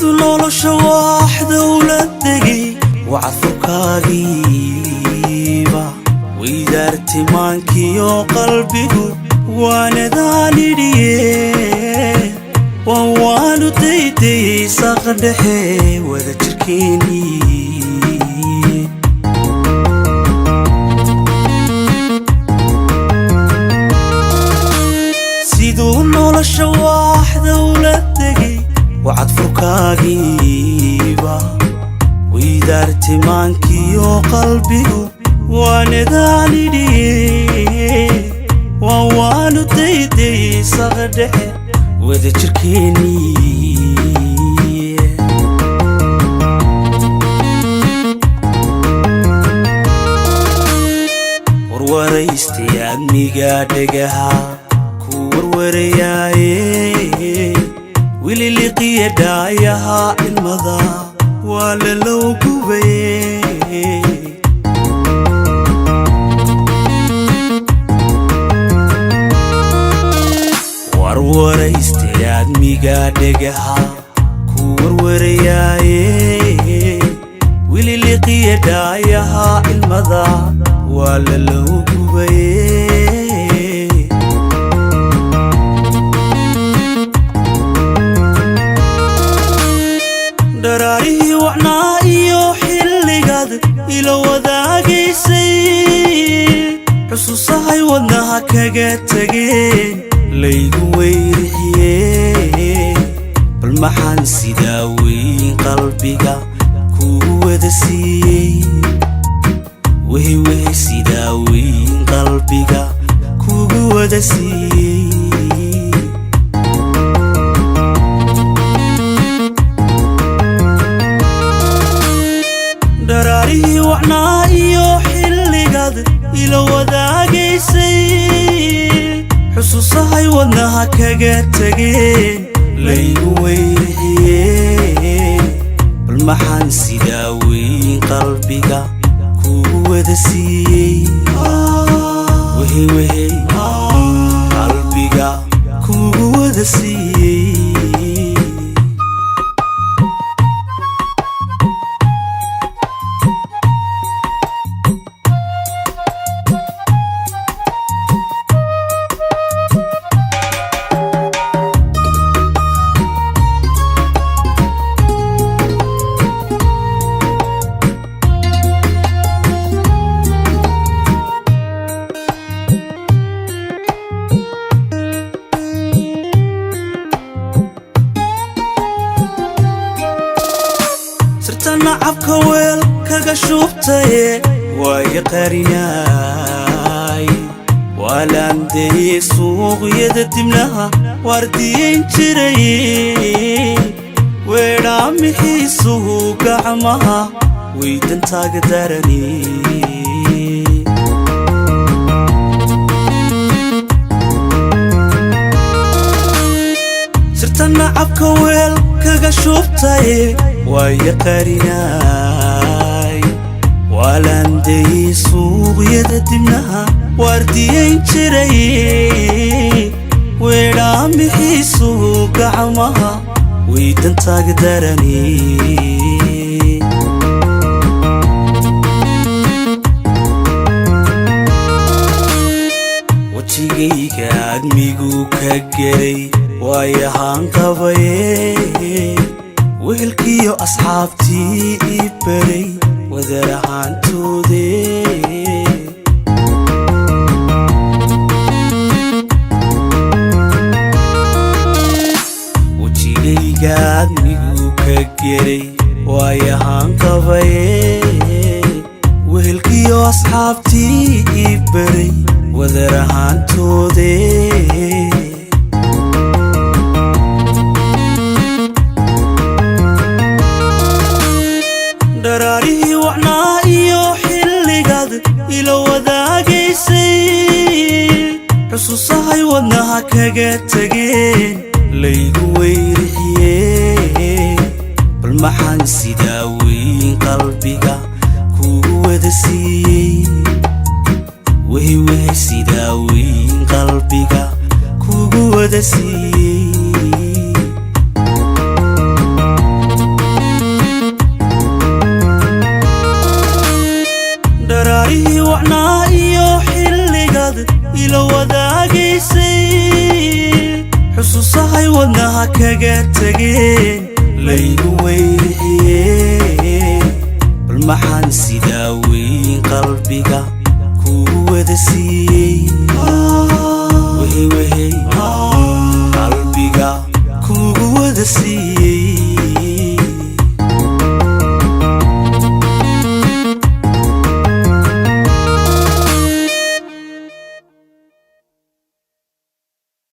siduu nolosha waaxda ula tegay wacadfurkaagiiba weydaartimaankiyo qalbigu waanadaan idhiye waanu daydayay saaqa dhexe wada jirkeennii siduu nolosha waaxda ula tegay wacadfurkaagiiba weydaartimaankiyo qalbigu waanadaan idhiye waanu daydayay saaqa dhexe wada jirkeennii warwaraystay amniga dhagaha ku warwarayaaye wili liqiya dhaayaha ilmada waa lalow gubaye warwaraystay admiga dhagaha ku warwarayaaye wili liqiya dhaayaha ilmada waa lalow gubaye dharaarihii wacnaa iyo xilligaad ila wadaagaysay xusuusahay wadnaha kaga tageen laygu weyrixiye bal maxaan sidaa weyn qalbiga kugu wada siiyey wehweh sidaa weyn qalbiga kugu wada siiyey dharaarihii wacnaa iyo xilligaad ila wadaagaysay xusuusahay wadnaha kaga tageen laygu weyrixiye bal maxaan sidaa weyn qalbiga kugu wada siiyey wehweh qalbiga kugu wada siiyey nacabka weel kaga shubtaye waaya qarinaay waalandayey suuqyada dibnaha waardiyayn jiraye weedhaa mixiisuhu gacmaha weydantaaga darani sirta nacabka weel kaga shubtaye waaya qarinaay waalandayey suuqyada dibnaha waardiyayn jiraye weedhaa mixiisuhu gacmaha weydantaaga darani wajigayga admigu ka gelay waayahaan qabaye wehelkiyo asxaabtii ii baray wadar ahaantoode wajigayga admigu ka gelay waayahaan qabaye wehelkiyo asxaabtii ii baray wadar ahaantoode dharaarihii wacnaa iyo xilligaad ila wadaagaysay xusuusahay wadnaha kaga tageen laygu weyrixiye bal maxaan sidaa weyn qalbiga kugu wada siiyey wehweh sidaa weyn qalbiga kugu wada siiyey وعنا إيو حلقاد إلو وداقيسي حسوسهاي ودناها كاقاتاقين ليقو ويرحيين بالمحان سيداوين قلبك كودسي وهي قلبك كودسي